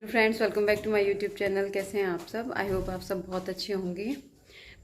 Friends, welcome back to my YouTube channel. कैसे हैं आप सब? आई होप आप सब बहुत अच्छे होंगे।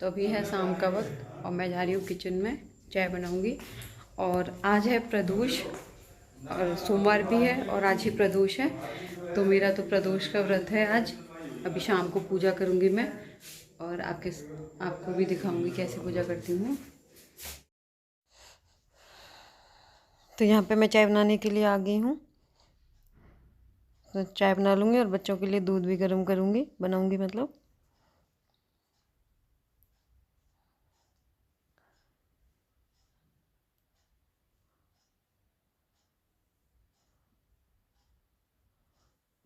तो अभी है शाम का वक्त और मैं जा रही हूँ किचन में, चाय बनाऊँगी। और आज है प्रदोष और सोमवार भी है और आज ही प्रदोष है। तो मेरा तो प्रदोष का व्रत है आज। अभी शाम को पूजा करूँगी मैं और आपको भी दिखाऊँगी कैसे पूजा करती हूँ। तो यहाँ पे मैं चाय बनाने के लिए आ गई हूँ। तो चाय बना लूँगी और बच्चों के लिए दूध भी गर्म करूँगी, बनाऊँगी मतलब।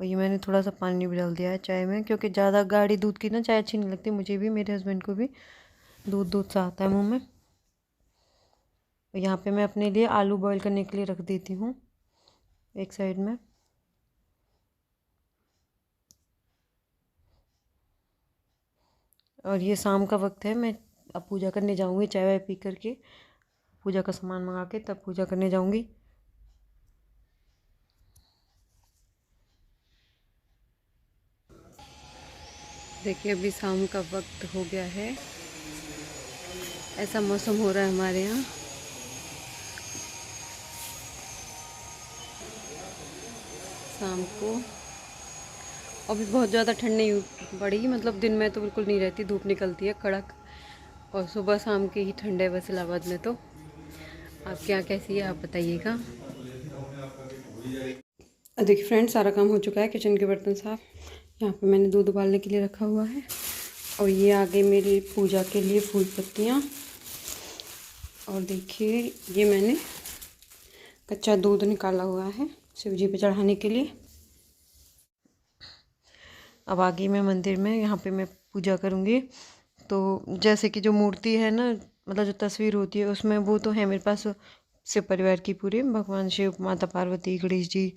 और ये मैंने थोड़ा सा पानी भी डाल दिया है चाय में, क्योंकि ज़्यादा गाढ़ी दूध की ना चाय अच्छी नहीं लगती मुझे भी, मेरे हस्बैंड को भी। दूध दूध सा आता है मुँह में। और यहाँ पे मैं अपने लिए आलू बॉईल करने के लिए रख देती हूँ एक साइड में। और ये शाम का वक्त है, मैं अब पूजा करने जाऊँगी। चाय वाय पी करके पूजा का सामान मंगा के तब पूजा करने जाऊँगी। देखिए अभी शाम का वक्त हो गया है, ऐसा मौसम हो रहा है हमारे यहाँ। शाम को अभी बहुत ज़्यादा ठंड नहीं पड़ी, मतलब दिन में तो बिल्कुल नहीं रहती, धूप निकलती है कड़क। और सुबह शाम की ही ठंड है बस इलाहाबाद में। तो आपके यहाँ कैसी है आप बताइएगा। देखिए फ्रेंड्स, सारा काम हो चुका है, किचन के बर्तन साफ। यहाँ पे मैंने दूध उबालने के लिए रखा हुआ है। और ये आ गई मेरी पूजा के लिए फूल पत्तियाँ। और देखिए ये मैंने कच्चा दूध निकाला हुआ है शिव जी पे चढ़ाने के लिए। अब आ गई मैं मंदिर में, यहाँ पे मैं पूजा करूँगी। तो जैसे कि जो मूर्ति है ना, मतलब जो तस्वीर होती है उसमें, वो तो है मेरे पास शिव परिवार की पूरी, भगवान शिव, माता पार्वती, गणेश जी,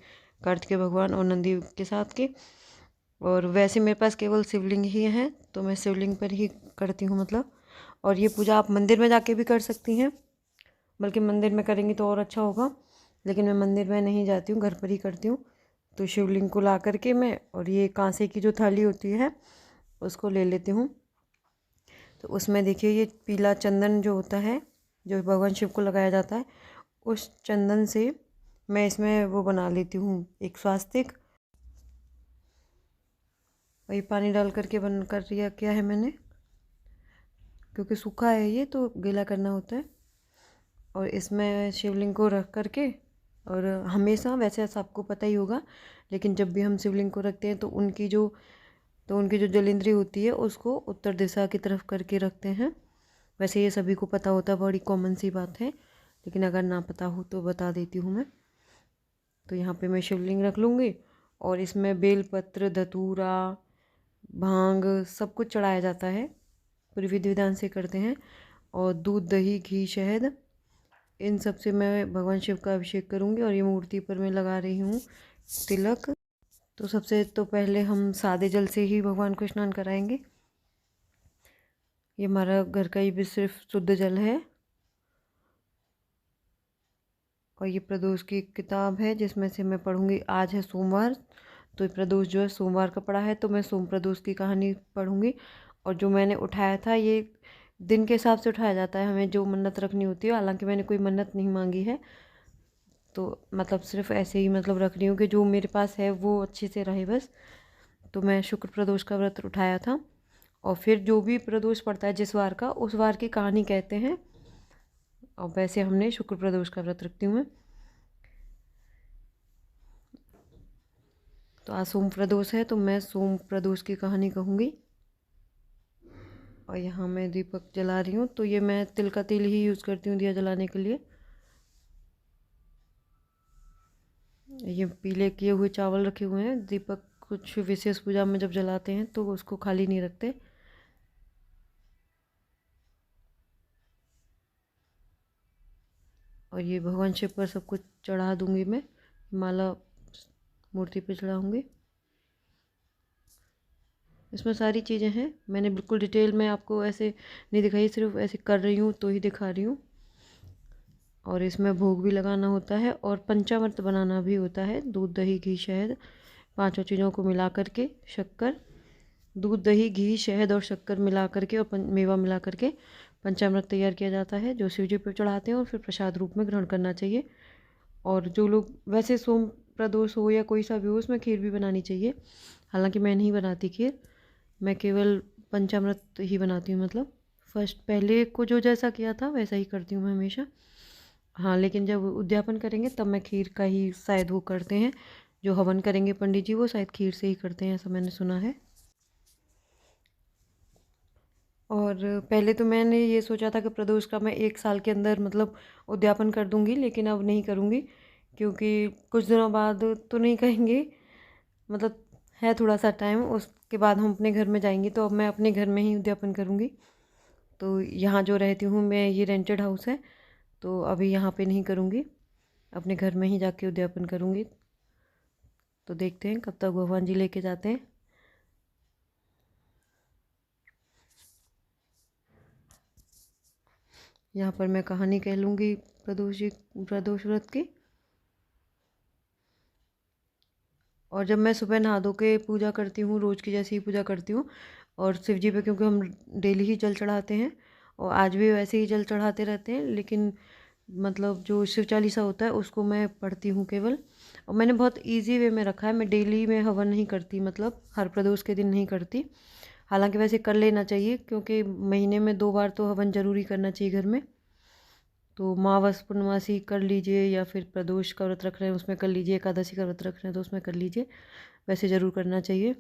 कार्तिकेय भगवान और नंदी के साथ के। और वैसे मेरे पास केवल शिवलिंग ही है, तो मैं शिवलिंग पर ही करती हूँ मतलब। और ये पूजा आप मंदिर में जाके भी कर सकती हैं, बल्कि मंदिर में करेंगी तो और अच्छा होगा। लेकिन मैं मंदिर में नहीं जाती हूँ, घर पर ही करती हूँ। तो शिवलिंग को ला करके मैं, और ये कांसे की जो थाली होती है उसको ले लेती हूँ। तो उसमें देखिए ये पीला चंदन जो होता है, जो भगवान शिव को लगाया जाता है, उस चंदन से मैं इसमें वो बना लेती हूँ एक स्वास्तिक। वही पानी डाल करके बन कर किया है मैंने, क्योंकि सूखा है ये तो गीला करना होता है। और इसमें शिवलिंग को रख करके, और हमेशा, वैसे सबको पता ही होगा, लेकिन जब भी हम शिवलिंग को रखते हैं तो उनकी जो जलेंद्री होती है उसको उत्तर दिशा की तरफ करके रखते हैं। वैसे ये सभी को पता होता है, बड़ी कॉमन सी बात है, लेकिन अगर ना पता हो तो बता देती हूँ मैं। तो यहाँ पे मैं शिवलिंग रख लूँगी और इसमें बेलपत्र, धतूरा, भांग सब कुछ चढ़ाया जाता है, पूरी विधि विधान से करते हैं। और दूध, दही, घी, शहद, इन सब से मैं भगवान शिव का अभिषेक करूँगी। और ये मूर्ति पर मैं लगा रही हूँ तिलक। तो सबसे तो पहले हम सादे जल से ही भगवान को स्नान कराएंगे। ये हमारा घर का ही भी सिर्फ शुद्ध जल है। और ये प्रदोष की किताब है जिसमें से मैं पढ़ूंगी। आज है सोमवार, तो प्रदोष जो है सोमवार का पढ़ा है, तो मैं सोम प्रदोष की कहानी पढ़ूंगी। और जो मैंने उठाया था, ये दिन के हिसाब से उठाया जाता है, हमें जो मन्नत रखनी होती है। हालांकि मैंने कोई मन्नत नहीं मांगी है, तो मतलब सिर्फ ऐसे ही मतलब रख रही हूँ कि जो मेरे पास है वो अच्छे से रहे बस। तो मैं शुक्र प्रदोष का व्रत उठाया था। और फिर जो भी प्रदोष पड़ता है जिस वार का, उस वार की कहानी कहते हैं। और वैसे हमने शुक्र प्रदोष का व्रत रखती हूँ मैं। तो आज सोम प्रदोष है, तो मैं सोम प्रदोष की कहानी कहूँगी। और यहाँ मैं दीपक जला रही हूँ, तो ये मैं तिल का तेल ही यूज़ करती हूँ दिया जलाने के लिए। ये पीले किए हुए चावल रखे हुए हैं। दीपक कुछ विशेष पूजा में जब जलाते हैं तो उसको खाली नहीं रखते। और ये भगवान शिव पर सब कुछ चढ़ा दूँगी मैं, माला मूर्ति पे चढ़ाऊँगी। इसमें सारी चीज़ें हैं, मैंने बिल्कुल डिटेल में आपको ऐसे नहीं दिखाई, सिर्फ ऐसे कर रही हूँ तो ही दिखा रही हूँ। और इसमें भोग भी लगाना होता है और पंचामृत बनाना भी होता है, दूध, दही, घी, शहद। पांचों चीज़ों को मिला करके, शक्कर, दूध, दही, घी, शहद और शक्कर मिला करके और मेवा मिला करके पंचामृत तैयार किया जाता है, जो शिव जी पर चढ़ाते हैं और फिर प्रसाद रूप में ग्रहण करना चाहिए। और जो लोग वैसे सोम प्रदोष हो या कोई सा भी हो, उसमें खीर भी बनानी चाहिए। हालांकि मैं नहीं बनाती खीर, मैं केवल पंचामृत ही बनाती हूँ। मतलब फर्स्ट पहले को जो जैसा किया था वैसा ही करती हूँ मैं हमेशा। हाँ, लेकिन जब उद्यापन करेंगे तब मैं खीर का ही शायद वो करते हैं। जो हवन करेंगे पंडित जी, वो शायद खीर से ही करते हैं, ऐसा मैंने सुना है। और पहले तो मैंने ये सोचा था कि प्रदोष का मैं 1 साल के अंदर मतलब उद्यापन कर दूंगी, लेकिन अब नहीं करूंगी, क्योंकि कुछ दिनों बाद तो नहीं कहेंगे, मतलब है थोड़ा सा टाइम, उसके बाद हम अपने घर में जाएंगे, तो अब मैं अपने घर में ही उद्यापन करूंगी। तो यहाँ जो रहती हूँ मैं, ये रेंटेड हाउस है, तो अभी यहाँ पे नहीं करूँगी, अपने घर में ही जाके उद्यापन करूँगी। तो देखते हैं कब तक भगवान जी लेके जाते हैं। यहाँ पर मैं कहानी कह लूँगी प्रदोष व्रत की। और जब मैं सुबह नहा धो के पूजा करती हूँ, रोज़ की जैसी ही पूजा करती हूँ, और शिव जी पे क्योंकि हम डेली ही जल चढ़ाते हैं और आज भी वैसे ही जल चढ़ाते रहते हैं, लेकिन मतलब जो शिव चालीसा होता है उसको मैं पढ़ती हूँ केवल। और मैंने बहुत इजी वे में रखा है, मैं डेली में हवन नहीं करती, मतलब हर प्रदोष के दिन नहीं करती। हालांकि वैसे कर लेना चाहिए, क्योंकि महीने में 2 बार तो हवन ज़रूरी करना चाहिए घर में। तो मावस पूर्णमासी कर लीजिए, या फिर प्रदोष का व्रत रख रहे हैं उसमें कर लीजिए, एकादशी का व्रत रख रहे हैं तो उसमें कर लीजिए, वैसे ज़रूर करना चाहिए।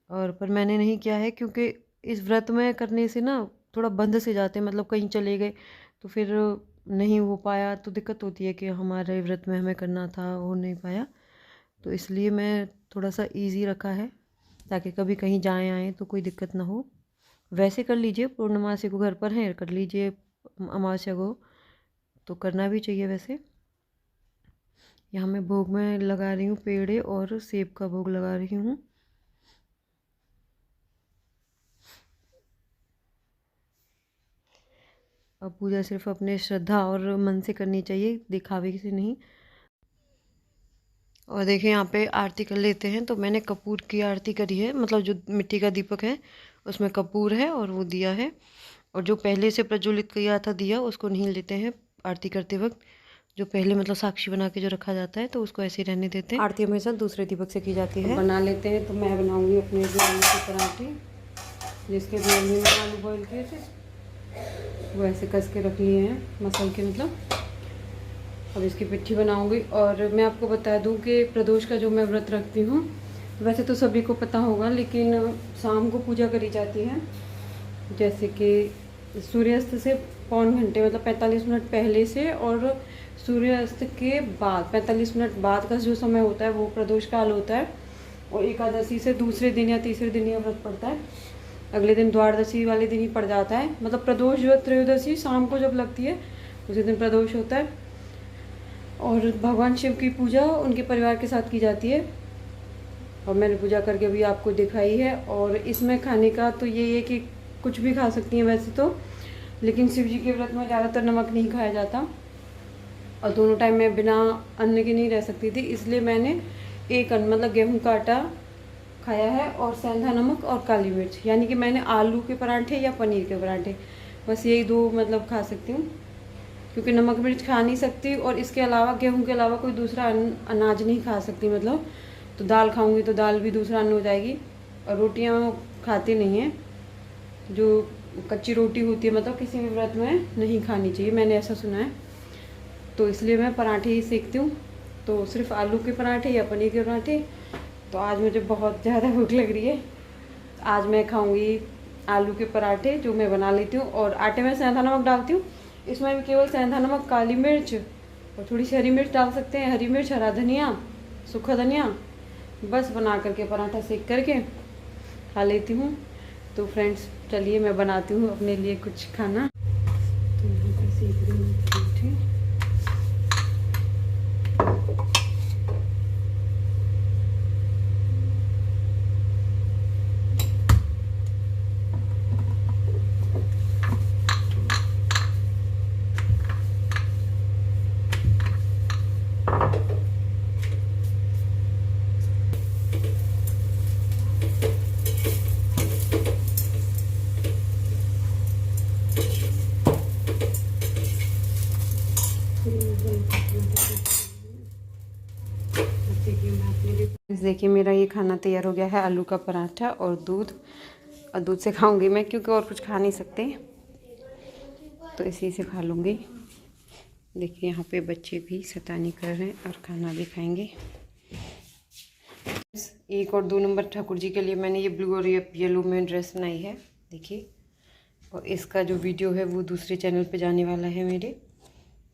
और पर मैंने नहीं किया है, क्योंकि इस व्रत में करने से ना थोड़ा बंध से जाते हैं, मतलब कहीं चले गए तो फिर नहीं हो पाया तो दिक्कत होती है कि हमारे व्रत में हमें करना था, हो नहीं पाया। तो इसलिए मैं थोड़ा सा इजी रखा है, ताकि कभी कहीं जाएँ आएँ तो कोई दिक्कत ना हो। वैसे कर लीजिए, पूर्णमासी को घर पर हैं कर लीजिए, अमावस्या को तो करना भी चाहिए वैसे। यहाँ मैं भोग में लगा रही हूँ पेड़े और सेब का भोग लगा रही हूँ। अब पूजा सिर्फ अपने श्रद्धा और मन से करनी चाहिए, दिखावे से नहीं। और देखिए यहाँ पे आरती कर लेते हैं। तो मैंने कपूर की आरती करी है, मतलब जो मिट्टी का दीपक है उसमें कपूर है और वो दिया है। और जो पहले से प्रज्वलित किया था दिया, उसको नहीं लेते हैं आरती करते वक्त। जो पहले मतलब साक्षी बना के जो रखा जाता है, तो उसको ऐसे ही रहने देते हैं। आरती हमेशा दूसरे दीपक से की जाती है। बना लेते हैं। तो मैं बनाऊंगी अपने लिए आलू के पराठे, जिसके लिए मैंने आलू बॉयल किए थे, वो ऐसे कस के रख लिए हैं मसल के, मतलब। अब इसकी पिट्ठी बनाऊंगी। और मैं आपको बता दूं कि प्रदोष का जो मैं व्रत रखती हूँ, वैसे तो सभी को पता होगा, लेकिन शाम को पूजा करी जाती है, जैसे कि सूर्यास्त से पौन घंटे मतलब 45 मिनट पहले से, और सूर्यास्त के बाद 45 मिनट बाद का जो समय होता है वो प्रदोष काल होता है। और एकादशी से दूसरे दिन या तीसरे दिन यह व्रत पड़ता है, अगले दिन द्वादशी वाले दिन ही पड़ जाता है। मतलब प्रदोष जो त्रयोदशी शाम को जब लगती है उसी दिन प्रदोष होता है। और भगवान शिव की पूजा उनके परिवार के साथ की जाती है, और मैंने पूजा करके भी आपको दिखाई है। और इसमें खाने का तो ये है कि कुछ भी खा सकती हैं वैसे तो, लेकिन शिव जी के व्रत में ज़्यादातर नमक नहीं खाया जाता, और दोनों टाइम मैं बिना अन्न के नहीं रह सकती थी, इसलिए मैंने एक अन्न मतलब गेहूं का आटा खाया है, और सेंधा नमक और काली मिर्च, यानी कि मैंने आलू के पराठे या पनीर के पराठे, बस यही दो मतलब खा सकती हूँ, क्योंकि नमक मिर्च खा नहीं सकती। और इसके अलावा गेहूं के अलावा कोई दूसरा अनाज नहीं खा सकती, मतलब तो दाल खाऊंगी तो दाल भी दूसरा अन्न हो जाएगी। और रोटियां खाती नहीं हैं, जो कच्ची रोटी होती है मतलब किसी भी व्रत में नहीं खानी चाहिए, मैंने ऐसा सुना है। तो इसलिए मैं पराठे ही सेकती हूँ, तो सिर्फ आलू के पराठे या पनीर के पराठे। तो आज मुझे बहुत ज़्यादा भूख लग रही है, आज मैं खाऊंगी आलू के पराठे जो मैं बना लेती हूँ। और आटे में सेंधा नमक डालती हूँ, इसमें भी केवल सेंधा नमक, काली मिर्च और थोड़ी सी हरी मिर्च डाल सकते हैं, हरी मिर्च, हरा धनिया, सूखा धनिया, बस बना करके पराठा सेक करके खा लेती हूँ। तो फ्रेंड्स चलिए मैं बनाती हूँ अपने लिए कुछ खाना। तो यहाँ पर सेक रही हूँ पराठे। देखिए मेरा ये खाना तैयार हो गया है, आलू का पराठा और दूध से खाऊंगी मैं, क्योंकि और कुछ खा नहीं सकते, तो इसी से खा लूँगी। देखिए यहाँ पे बच्चे भी शैतानी कर रहे हैं और खाना भी खाएंगे। 1 और 2 नंबर ठाकुर जी के लिए मैंने ये ब्लू और येलो में ड्रेस बनाई है, देखिए। और इसका जो वीडियो है वो दूसरे चैनल पे जाने वाला है मेरे,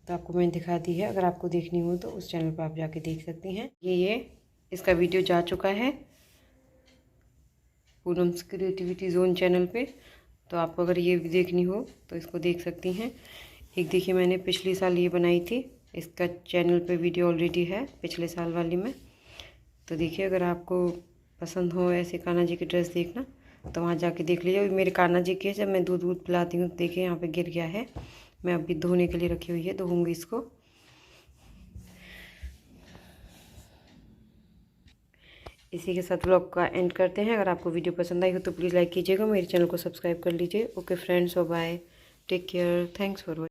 तो आपको मैंने दिखा दी है। अगर आपको देखनी हो तो उस चैनल पर आप जाके देख सकती हैं। ये इसका वीडियो जा चुका है पूनम्स क्रिएटिविटी जोन चैनल पे, तो आपको अगर ये देखनी हो तो इसको देख सकती हैं। एक देखिए मैंने पिछले साल ये बनाई थी, इसका चैनल पे वीडियो ऑलरेडी है पिछले साल वाली में, तो देखिए अगर आपको पसंद हो ऐसे कान्हा जी की ड्रेस देखना तो वहाँ जाके देख लीजिए। मेरे कान्हा जी के जब मैं दूध पिलाती हूँ, देखिए यहाँ पे गिर गया है, मैं अभी धोने के लिए रखी हुई है, धोऊँगी इसको। इसी के साथ व्लॉग का एंड करते हैं। अगर आपको वीडियो पसंद आई हो तो प्लीज़ लाइक कीजिएगा, मेरे चैनल को सब्सक्राइब कर लीजिए। Okay friends, bye, take care, thanks for watching.